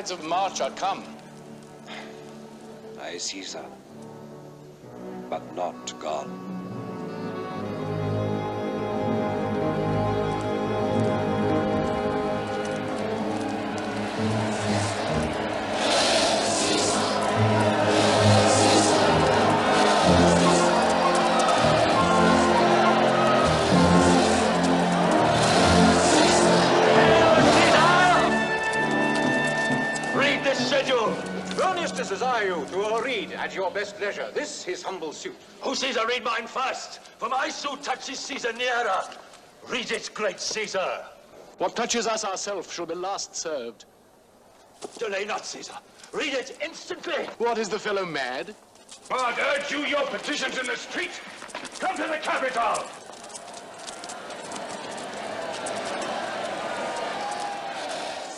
tides of March are come. Aye, Caesar, but not God. Just desire you to read at your best leisure this his humble suit. Who Caesar, read mine first, for my suit touches Caesar nearer. Read it, great Caesar. What touches us ourselves shall be last served. Delay not, Caesar. Read it instantly. What, is the fellow mad? But urge you your petitions in the street. Come to the Capitol.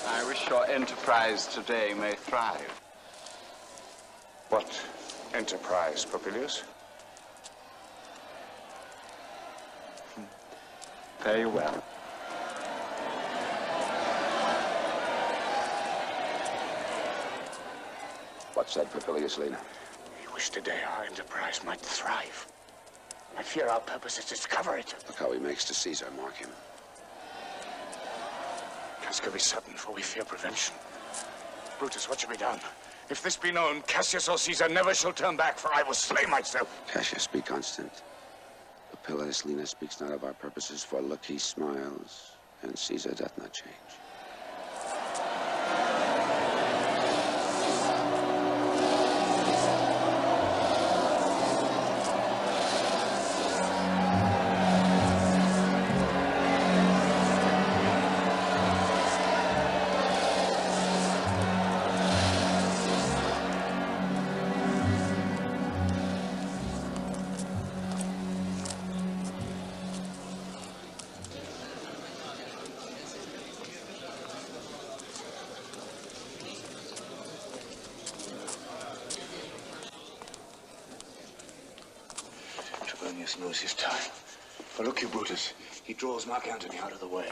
I wish your enterprise today may thrive. What enterprise, Popilius? Very well. What said Popilius, Lena? We wish today our enterprise might thrive. I fear our purpose is to discover it. Look how he makes to Caesar, mark him. Task be sudden, for we fear prevention. Brutus, what shall be done? If this be known, Cassius or Caesar never shall turn back, for I will slay myself. Cassius, be constant. Popilius, Lena speaks not of our purposes, for look, he smiles, and Caesar doth not change. Knows his time. But look you, Brutus, he draws Mark Antony out of the way.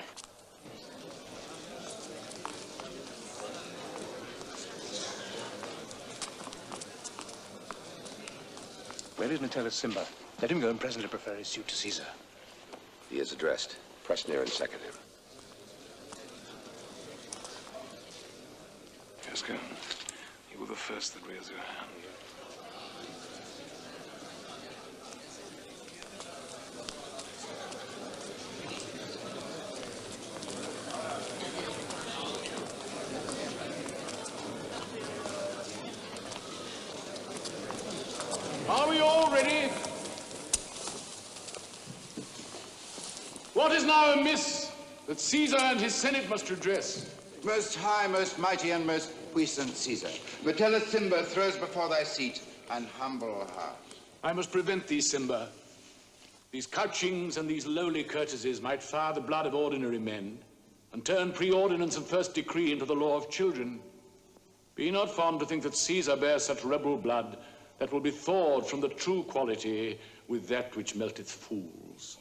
Where is Metellus Simba? Let him go and presently prefer his suit to Caesar. He is addressed. Press near and second him. Yes, go. You were the first that raised your hand. Are we all ready? What is now amiss that Caesar and his Senate must redress? Most high, most mighty, and most puissant Caesar, Metellus Simba throws before thy seat an humble heart. I must prevent thee, Simba. These couchings and these lowly courtesies might fire the blood of ordinary men and turn preordinance and first decree into the law of children. Be not fond to think that Caesar bears such rebel blood that will be thawed from the true quality with that which melteth fools.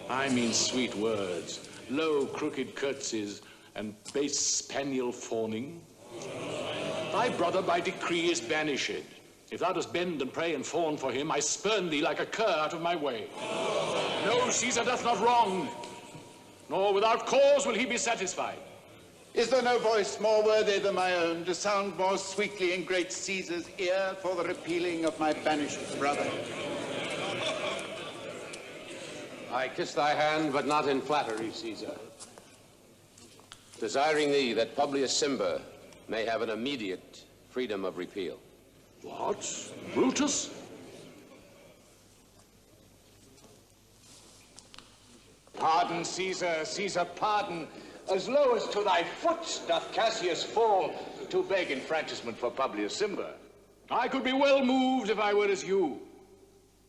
I mean sweet words, low crooked curtsies, and base spaniel fawning. Thy brother by decree is banished. If thou dost bend and pray and fawn for him, I spurn thee like a cur out of my way. No, Caesar doth not wrong, nor without cause will he be satisfied. Is there no voice more worthy than my own to sound more sweetly in great Caesar's ear for the repealing of my banished brother? I kiss thy hand, but not in flattery, Caesar. Desiring thee that Publius Simba may have an immediate freedom of repeal. What? Brutus? Pardon, Caesar, Caesar, pardon. As low as to thy foot doth Cassius fall to beg enfranchisement for Publius Simba. I could be well moved if I were as you.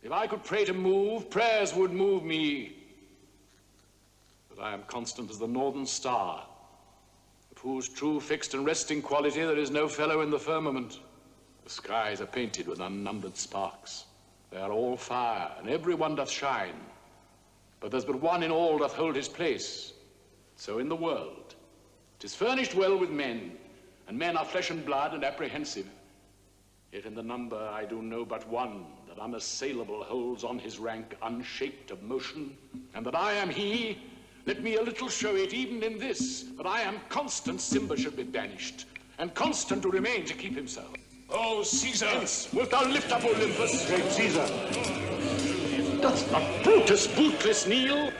If I could pray to move, prayers would move me. But I am constant as the northern star, of whose true fixed and resting quality there is no fellow in the firmament. The skies are painted with unnumbered sparks. They are all fire, and every one doth shine. But there's but one in all doth hold his place. So in the world, 'tis furnished well with men, and men are flesh and blood and apprehensive. Yet in the number I do know but one, that unassailable holds on his rank unshaped of motion, and that I am he. Let me a little show it even in this, that I am constant. Simba should be banished, and constant to remain to keep himself. Oh, Caesar! Hence, wilt thou lift up Olympus? Great Caesar. Doth not Brutus bootless kneel?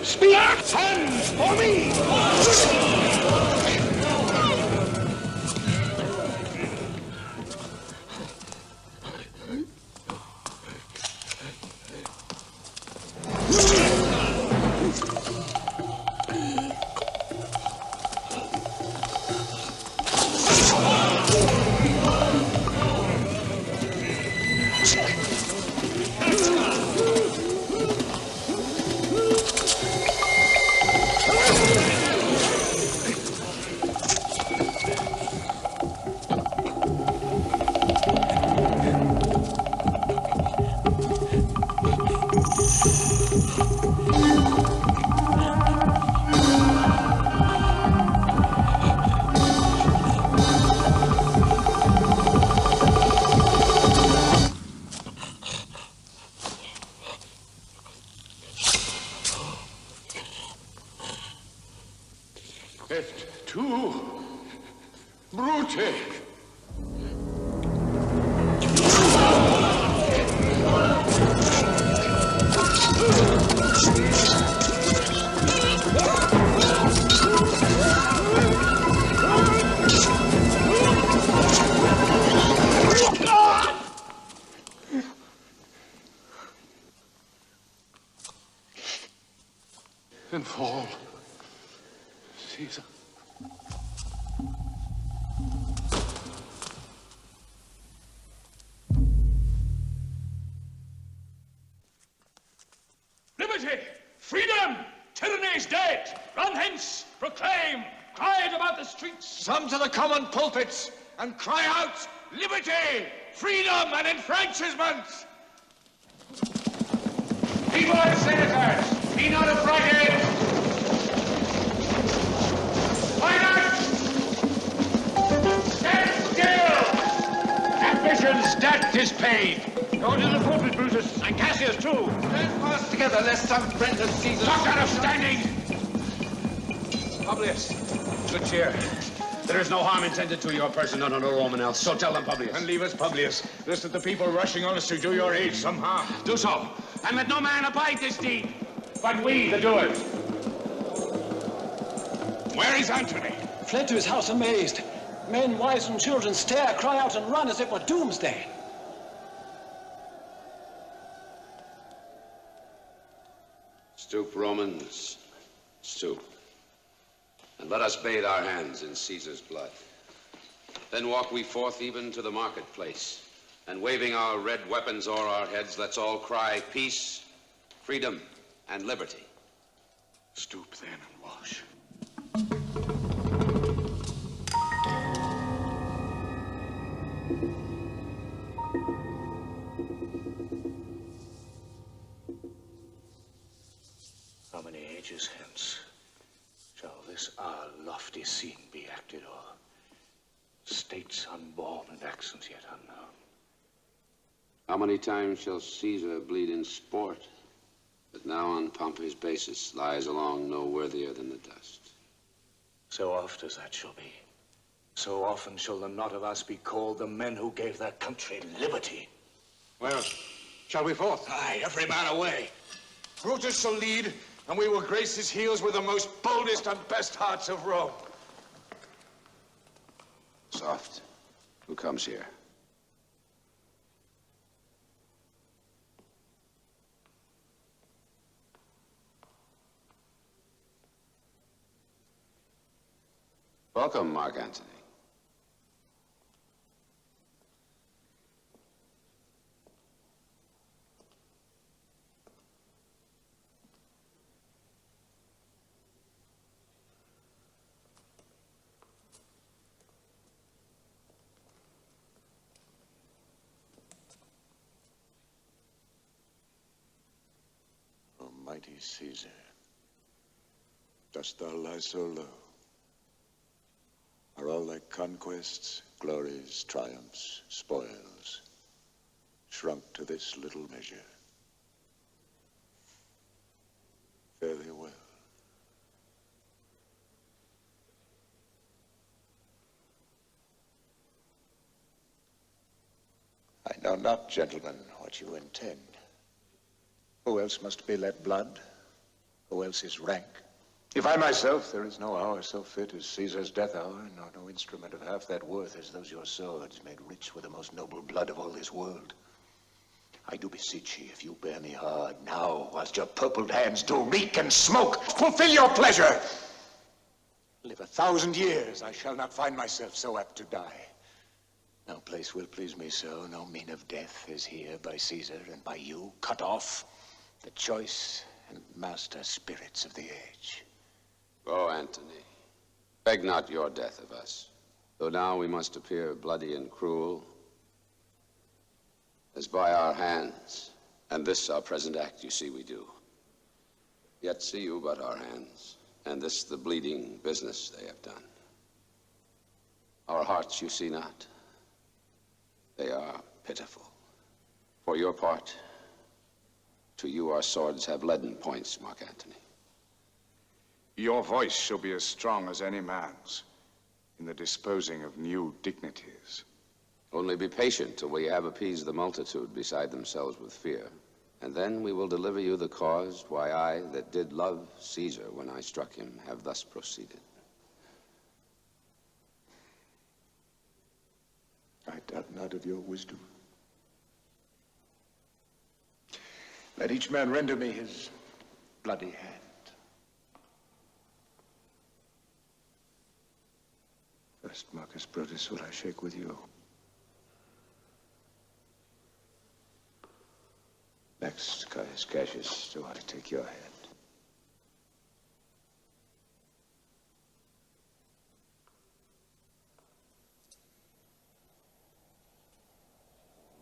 Speak! Hands for me! Et tu, Brute! And fall, Caesar. Liberty! Freedom! Tyranny is dead! Run hence! Proclaim! Cry it about the streets! Some to the common pulpits and cry out, liberty, freedom, and enfranchisement! People and senators, be not affrighted! Why not? Stand still! Ambition's debt is paid. Go to the pulpit, Brutus, and Cassius too. Stand fast together, lest some friend of Caesar... Not out of standing! Publius, good cheer. There is no harm intended to your person, none on a Roman else. So tell them, Publius. And leave us, Publius, lest the people rushing on us to do your age some harm. Do so, and let no man abide this deed. But we, the doers. Where is Antony? Fled to his house amazed. Men, wives, and children stare, cry out, and run as it were doomsday. Stoop, Romans, stoop. And let us bathe our hands in Caesar's blood. Then walk we forth even to the marketplace, and waving our red weapons o'er our heads, let's all cry peace, freedom, and liberty. Stoop then and wash. How many ages hence shall this our lofty scene be acted o'er? States unborn and accents yet unknown. How many times shall Caesar bleed in sport, but now on Pompey's basis lies along no worthier than the dust? So oft as that shall be, so often shall the not of us be called the men who gave their country liberty. Well, shall we forth? Aye, every man away. Brutus shall lead, and we will grace his heels with the most boldest and best hearts of Rome. Soft. Who comes here? Welcome, Mark Antony. Almighty Caesar, dost thou lie so low? Are all thy conquests, glories, triumphs, spoils, shrunk to this little measure? Fare thee well. I know not, gentlemen, what you intend. Who else must be let blood? Who else is rank? If I myself, there is no hour so fit as Caesar's death hour, nor no instrument of half that worth as those your swords, made rich with the most noble blood of all this world. I do beseech ye, if you bear me hard, now, whilst your purpled hands do reek and smoke, fulfill your pleasure. Live 1,000 years, I shall not find myself so apt to die. No place will please me so, no mean of death is here by Caesar and by you cut off, the choice and master spirits of the age. Go, Antony. Beg not your death of us, though now we must appear bloody and cruel, as by our hands, and this our present act you see we do. Yet see you but our hands, and this the bleeding business they have done. Our hearts you see not. They are pitiful. For your part, to you our swords have leaden points, Mark Antony. Your voice shall be as strong as any man's in the disposing of new dignities. Only be patient till we have appeased the multitude beside themselves with fear, and then we will deliver you the cause why I, that did love Caesar when I struck him, have thus proceeded. I doubt not of your wisdom. Let each man render me his bloody hand. First, Marcus Brutus, will I shake with you. Next, Caius Cassius, do I take your hand.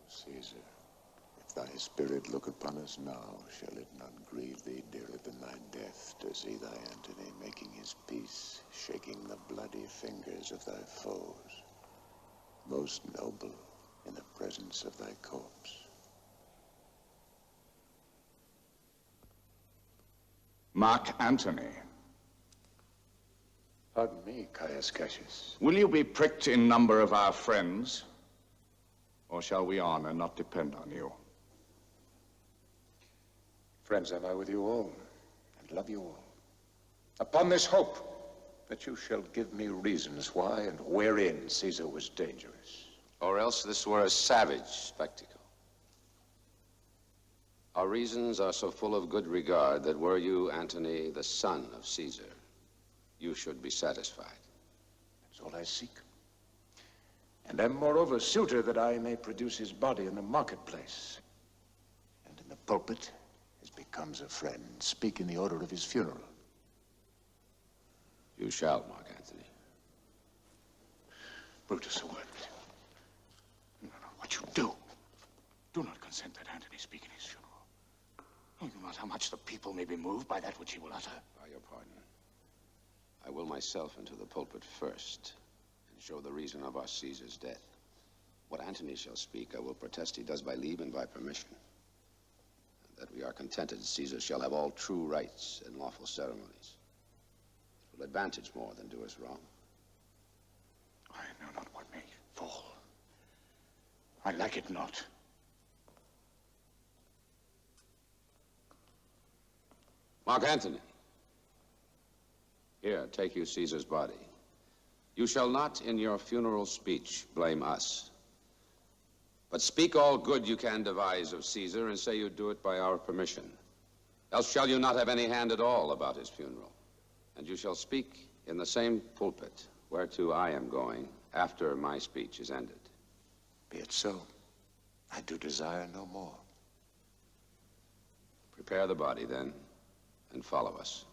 Caesar, if thy spirit look upon us now, shall it not grieve thee dearer than thy death to see thy Antony making his peace, shaking the bloody fingers of thy foes, most noble in the presence of thy corpse? Mark Antony. Pardon me, Caius Cassius. Will you be pricked in number of our friends? Or shall we honor not depend on you? Friends am I with you all, and love you all. Upon this hope that you shall give me reasons why and wherein Caesar was dangerous. Or else this were a savage spectacle. Our reasons are so full of good regard that were you, Antony, the son of Caesar, you should be satisfied. That's all I seek. And am moreover suitor that I may produce his body in the marketplace, and in the pulpit, as becomes a friend, speak in the order of his funeral. You shall, Mark Antony. Brutus, a word. No, what you do. Do not consent that Antony speak in his funeral. You know not how much the people may be moved by that which he will utter. By your pardon, I will myself into the pulpit first, show the reason of our Caesar's death. What Antony shall speak, I will protest he does by leave and by permission. And that we are contented Caesar shall have all true rights and lawful ceremonies. It will advantage more than do us wrong. I know not what may fall. I like it not. Mark Antony. Here, take you Caesar's body. You shall not in your funeral speech blame us, but speak all good you can devise of Caesar and say you do it by our permission. Else shall you not have any hand at all about his funeral. And you shall speak in the same pulpit whereto I am going after my speech is ended. Be it so. I do desire no more. Prepare the body then, and follow us.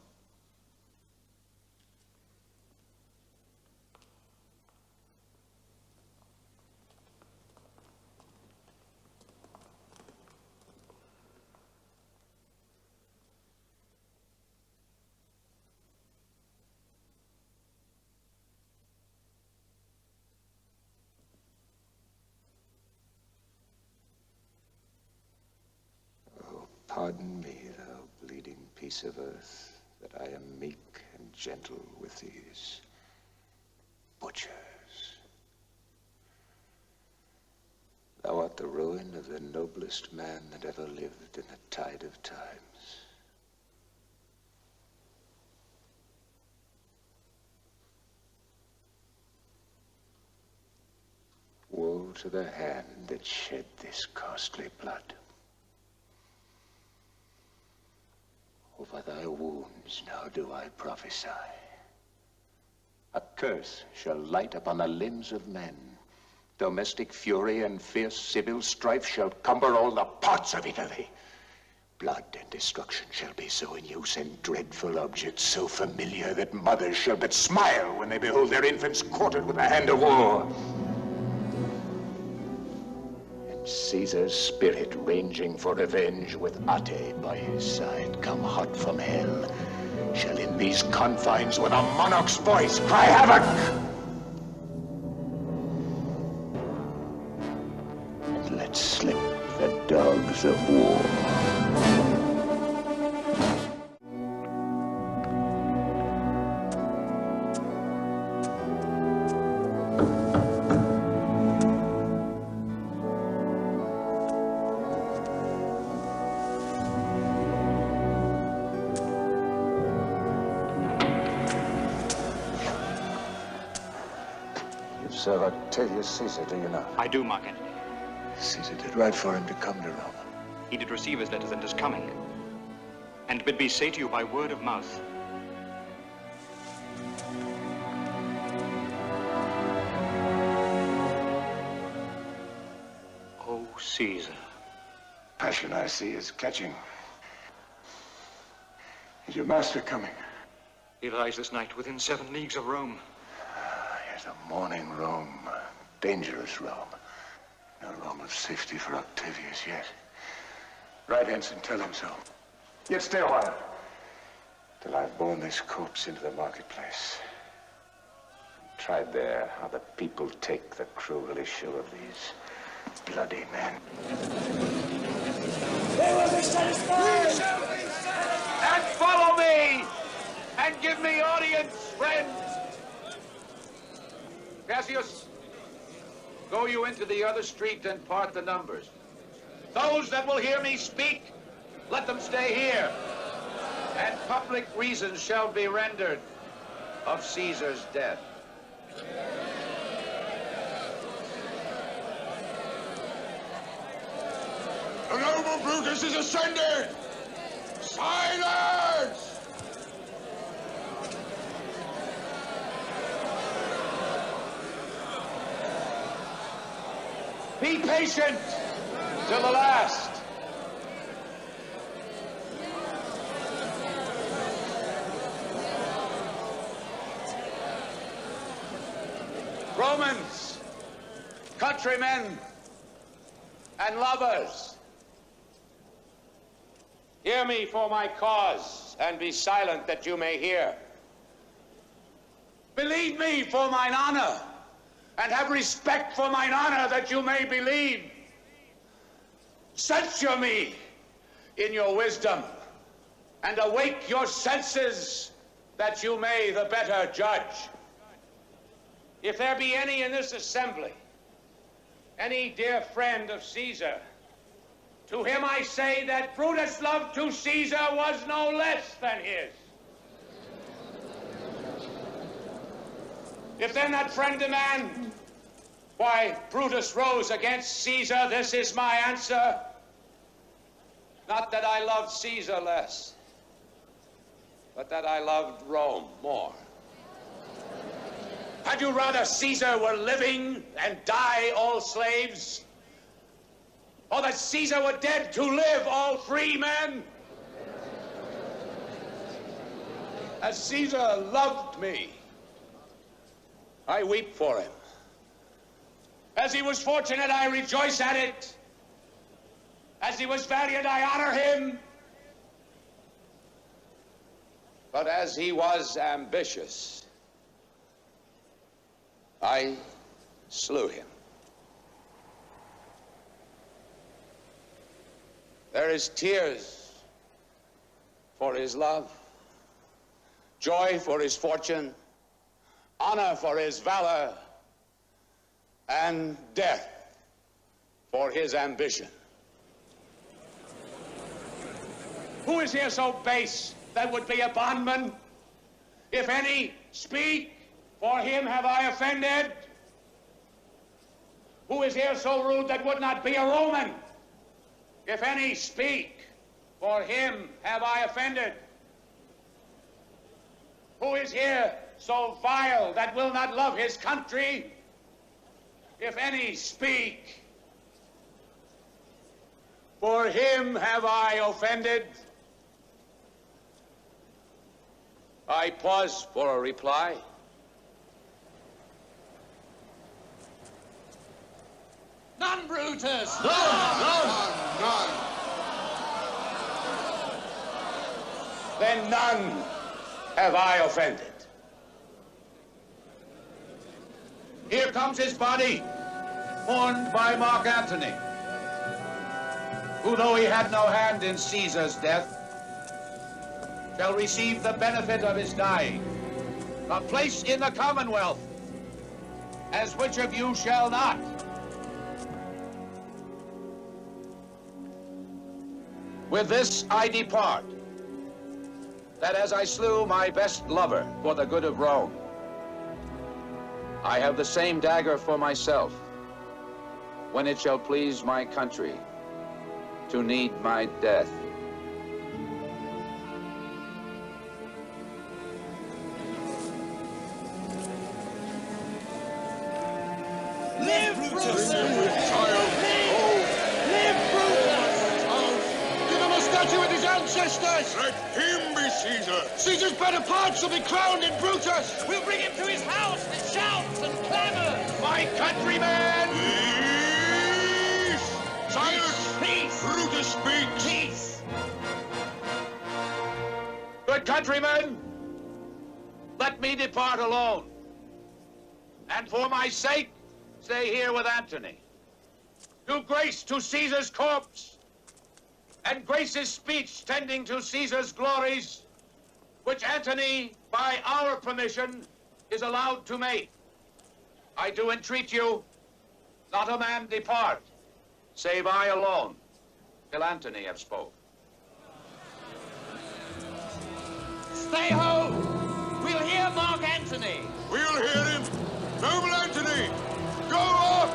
Pardon me, thou bleeding piece of earth, that I am meek and gentle with these butchers. Thou art the ruin of the noblest man that ever lived in the tide of times. Woe to the hand that shed this costly blood. Over thy wounds now do I prophesy. A curse shall light upon the limbs of men. Domestic fury and fierce civil strife shall cumber all the parts of Italy. Blood and destruction shall be so in use, and dreadful objects so familiar that mothers shall but smile when they behold their infants quartered with the hand of war. Caesar's spirit ranging for revenge with Ate by his side, come hot from hell, shall in these confines with a monarch's voice cry havoc. And let slip the dogs of war. Sir Octavius Caesar, do you know? I do, Mark Antony. Caesar did write for him to come to Rome. He did receive his letters and is coming. And bid me say to you by word of mouth. O Caesar. Passion I see is catching. Is your master coming? He lies this night within 7 leagues of Rome. Here's a morning Rome, a dangerous Rome. No Rome of safety for Octavius yet. Ride hence and tell him so. Yet stay a while, till I've borne this corpse into the marketplace. And tried there how the people take the cruel issue of these bloody men. They will be satisfied! And follow me! And give me audience, friends! Cassius, go you into the other street and part the numbers. Those that will hear me speak, let them stay here. And public reasons shall be rendered of Caesar's death. The noble Brutus is ascending! Silence! Be patient till the last. Romans, countrymen, and lovers, hear me for my cause, and be silent that you may hear. Believe me for mine honor, and have respect for mine honor that you may believe. Censure me in your wisdom, and awake your senses that you may the better judge. If there be any in this assembly, any dear friend of Caesar, to him I say that Brutus' love to Caesar was no less than his. If then that friend demand why Brutus rose against Caesar, this is my answer. Not that I loved Caesar less, but that I loved Rome more. Had you rather Caesar were living and die all slaves? Or that Caesar were dead to live all free men? As Caesar loved me, I weep for him. As he was fortunate, I rejoice at it. As he was valiant, I honor him. But as he was ambitious, I slew him. There is tears for his love, joy for his fortune, honor for his valor, and death for his ambition. Who is here so base that would be a bondman? If any, speak, for him have I offended. Who is here so rude that would not be a Roman? If any, speak, for him have I offended. Who is here so vile that will not love his country? If any, speak, for him have I offended. I pause for a reply. None, Brutus! None! Then none have I offended. Here comes his body, mourned by Mark Antony, who, though he had no hand in Caesar's death, shall receive the benefit of his dying, a place in the Commonwealth, as which of you shall not? With this I depart, that as I slew my best lover for the good of Rome, I have the same dagger for myself, when it shall please my country to need my death. Live, Brutus! Child! Live, Brutus! Give him a statue with his ancestors! Let him be Caesar! Caesar's better part shall be crowned in Brutus! We'll bring him to his house with shouts and clamors! My countrymen! Peace! Silence! Peace! Brutus speaks! Peace! Good countrymen, let me depart alone, and for my sake, stay here with Antony. Do grace to Caesar's corpse, and grace his speech tending to Caesar's glories, which Antony, by our permission, is allowed to make. I do entreat you, not a man depart, save I alone, till Antony have spoke. Stay home! We'll hear Mark Antony! We'll hear him! Noble Antony! Go up!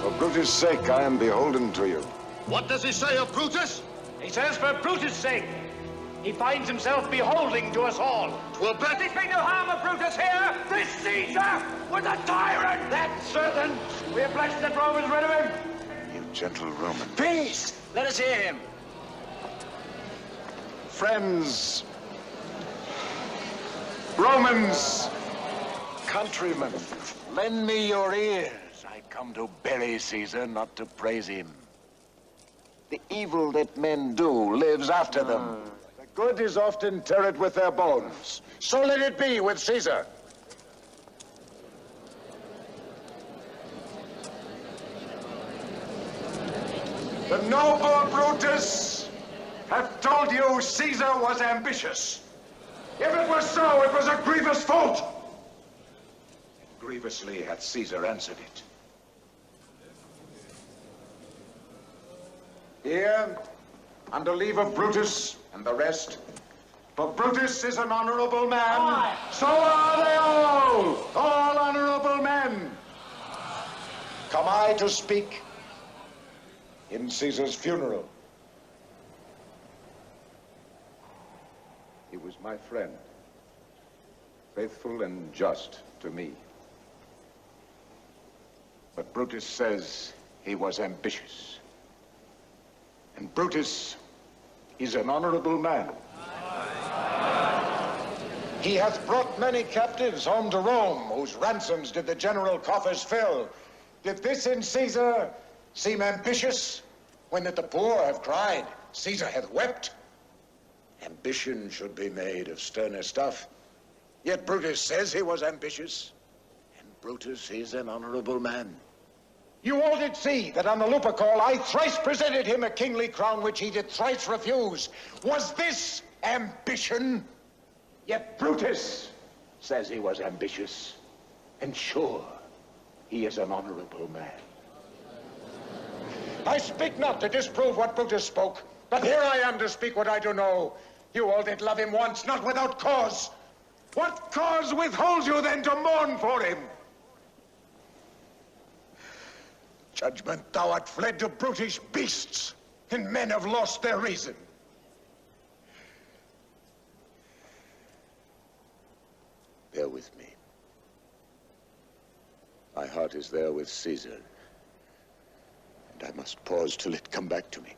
For Brutus' sake, I am beholden to you. What does he say of Brutus? He says for Brutus' sake, he finds himself beholding to us all. 'Twill bet There be no harm of Brutus here. This Caesar was a tyrant. That's certain. We are blessed that Rome is rid of him. You gentle Roman. Peace! Let us hear him! Friends, Romans, countrymen, lend me your ears. I come to bury Caesar, not to praise him. The evil that men do lives after them. The good is often interred with their bones. So let it be with Caesar. The noble Brutus hath told you Caesar was ambitious. If it was so, it was a grievous fault. And grievously hath Caesar answered it. Here, under leave of Brutus and the rest, for Brutus is an honorable man. Aye. So are they all honorable men. Come I to speak in Caesar's funeral. He was my friend, faithful and just to me. But Brutus says he was ambitious. And Brutus is an honorable man. He hath brought many captives home to Rome, whose ransoms did the general coffers fill. Did this in Caesar seem ambitious, when that the poor have cried, Caesar hath wept? Ambition should be made of sterner stuff. Yet Brutus says he was ambitious. And Brutus is an honorable man. You all did see that on the Lupercal I thrice presented him a kingly crown which he did thrice refuse. Was this ambition? Yet Brutus says he was ambitious. And sure, he is an honorable man. I speak not to disprove what Brutus spoke, but here I am to speak what I do know. You all did love him once, not without cause. What cause withholds you then to mourn for him? Judgment, thou art fled to brutish beasts, and men have lost their reason. Bear with me. My heart is there with Caesar, and I must pause till it come back to me.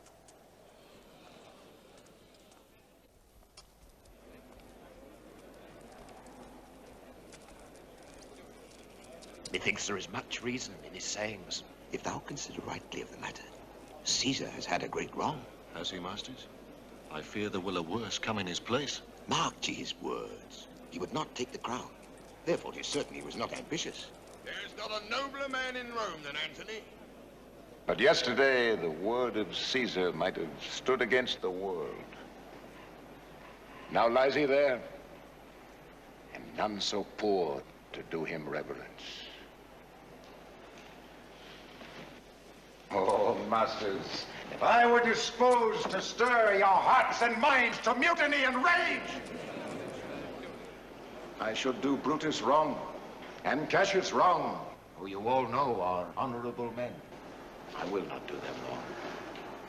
Methinks there is much reason in his sayings. If thou consider rightly of the matter, Caesar has had a great wrong. Has he, masters? I fear there will a worse come in his place. Mark ye his words. He would not take the crown. Therefore, 'tis certain he was not ambitious. There's not a nobler man in Rome than Antony. But yesterday, the word of Caesar might have stood against the world. Now lies he there, and none so poor to do him reverence. Oh, masters, if I were disposed to stir your hearts and minds to mutiny and rage, I should do Brutus wrong, and Cassius wrong, who you all know are honorable men. I will not do them wrong.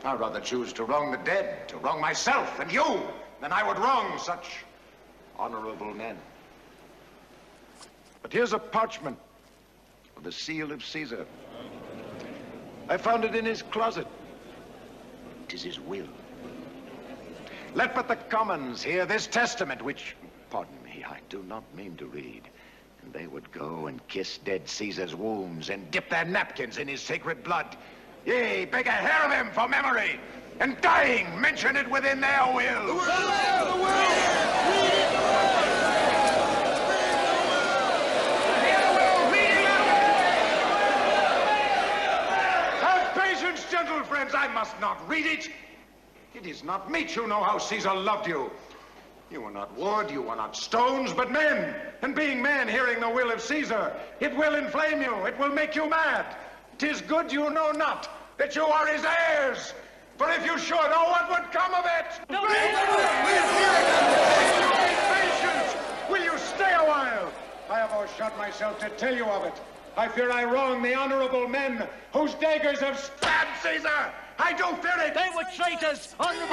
I'd rather choose to wrong the dead, to wrong myself and you, than I would wrong such honorable men. But here's a parchment with the seal of Caesar. I found it in his closet. 'Tis his will. Let but the commons hear this testament, which, pardon me, I do not mean to read. And they would go and kiss dead Caesar's wounds and dip their napkins in his sacred blood. Yea, beg a hair of him for memory, and dying, mention it within their will. The will! Gentle friends, I must not read it. It is not meet you know how Caesar loved you. You are not wood, you are not stones, but men. And being men, hearing the will of Caesar, it will inflame you, it will make you mad. 'Tis good you know not that you are his heirs. For if you should, oh, what would come of it? No, patience! Will you stay a while? I have overshot myself to tell you of it. I fear I wrong the honorable men whose daggers have stabbed Caesar. I do fear it. They were traitors on the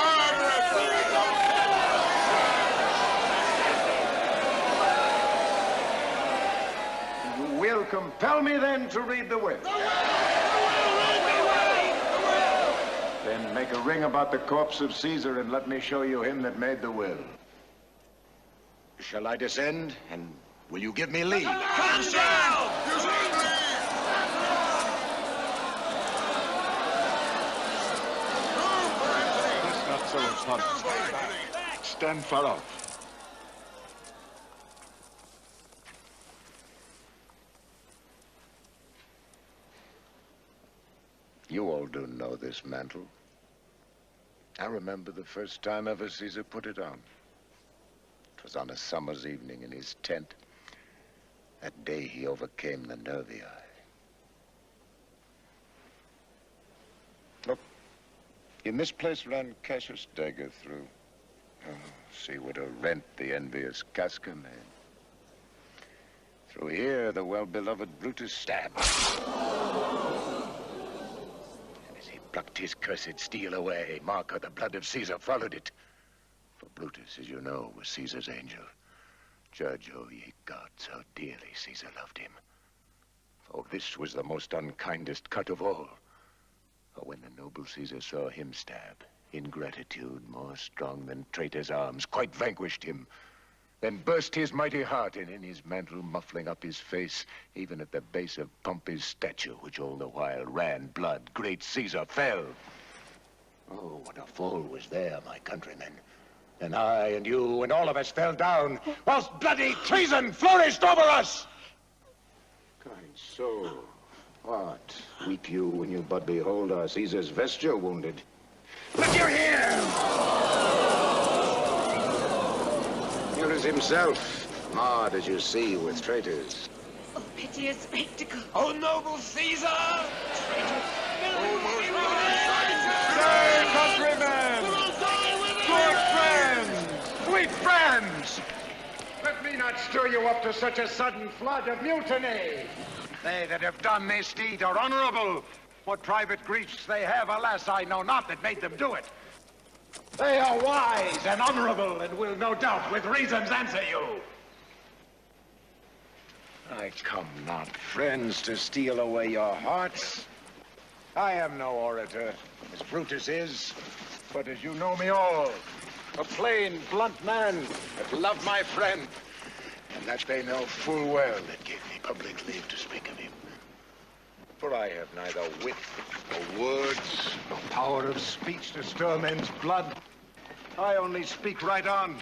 You will compel me then to read the will. Then make a ring about the corpse of Caesar and let me show you him that made the will. Shall I descend, and will you give me leave? Come down! So stand back. Stand far off. You all do know this mantle. I remember the first time ever Caesar put it on. It was on a summer's evening in his tent. That day he overcame the Nervii. Look. In this place ran Cassius' dagger through. Oh, see what a rent the envious Casca made. Through here, the well-beloved Brutus stabbed. And as he plucked his cursed steel away, Marco, the blood of Caesar, followed it. For Brutus, as you know, was Caesar's angel. Judge, oh ye gods, how dearly Caesar loved him. For this was the most unkindest cut of all. For when the noble Caesar saw him stab, ingratitude more strong than traitor's arms quite vanquished him, then burst his mighty heart, and in his mantle muffling up his face, even at the base of Pompey's statue, which all the while ran blood, great Caesar fell. Oh, what a fall was there, my countrymen. And I and you and all of us fell down, whilst bloody treason flourished over us. Kind soul, What? Weep you when you but behold our Caesar's vesture wounded? Look here! Here is himself, marred as you see with traitors. Oh, piteous spectacle. Oh, noble Caesar! Say, countrymen! Good friends! Sweet friends! Let me not stir you up to such a sudden flood of mutiny. They that have done this deed are honorable. What private griefs they have, alas, I know not that made them do it. They are wise and honorable and will no doubt with reasons answer you. I come not, friends, to steal away your hearts. I am no orator, as Brutus is, but as you know me all, a plain, blunt man that loved my friend, and that they know full well that gave me public leave to speak of him. For I have neither wit, nor words, nor power of speech to stir men's blood. I only speak right on.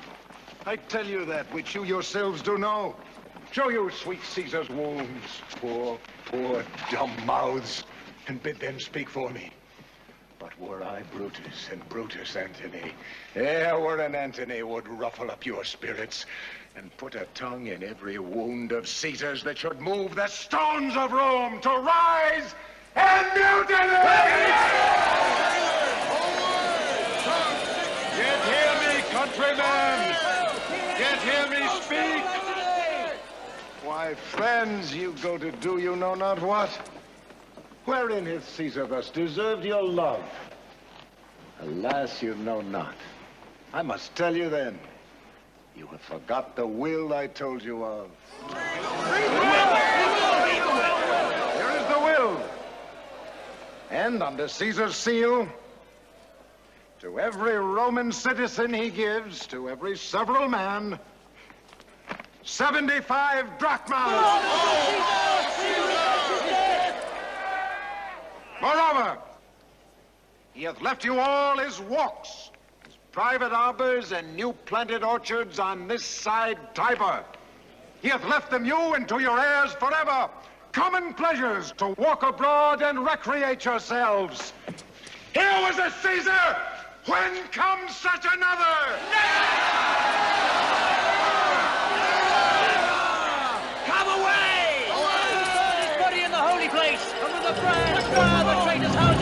I tell you that which you yourselves do know. Show you sweet Caesar's wounds, poor, dumb mouths, and bid them speak for me. But were I Brutus, and Brutus Antony, were an Antony would ruffle up your spirits and put a tongue in every wound of Caesar's that should move the stones of Rome to rise and mutiny! Yet hear me, countrymen! Yet hear me speak! Why, friends, you go to do you know not what? Wherein hath Caesar thus deserved your love? Alas, you know not. I must tell you then. You have forgot the will I told you of. Here is the will. And under Caesar's seal, to every Roman citizen he gives, to every several man, 75 drachmas. Moreover, he hath left you all his walks, his private arbors and new planted orchards on this side Tiber. He hath left them you and to your heirs forever, common pleasures to walk abroad and recreate yourselves. Here was a Caesar, when comes such another? Come away! Away! His body in the holy place, under the brand of the traitors' houses!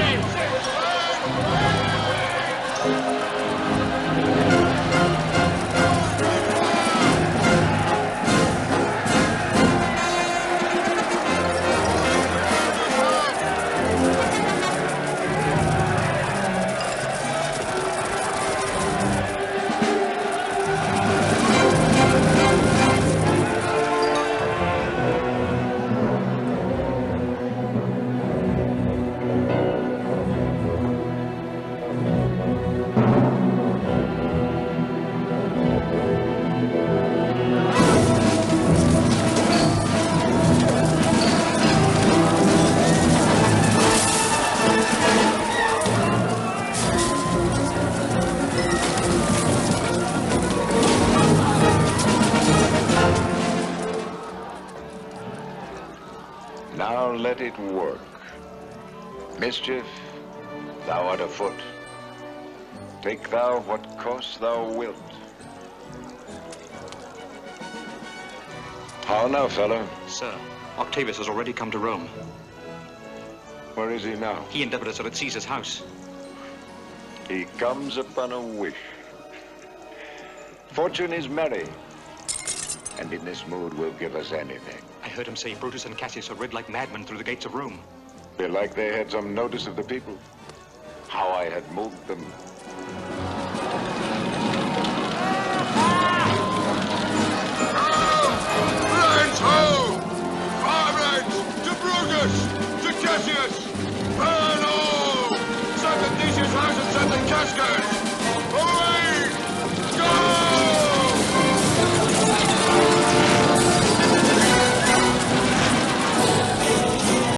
Now let it work. Mischief, thou art afoot. Take thou what course thou wilt. How now, fellow? Sir, Octavius has already come to Rome. Where is he now? He and Deborah are at Caesar's house. He comes upon a wish. Fortune is merry, and in this mood will give us anything. I heard him say Brutus and Cassius are rid like madmen through the gates of Rome. Belike they had some notice of the people. How I had moved them. Friends, ho! Comrades, to Brutus, to Cassius! Burn all! Set the Decius house and set the casket!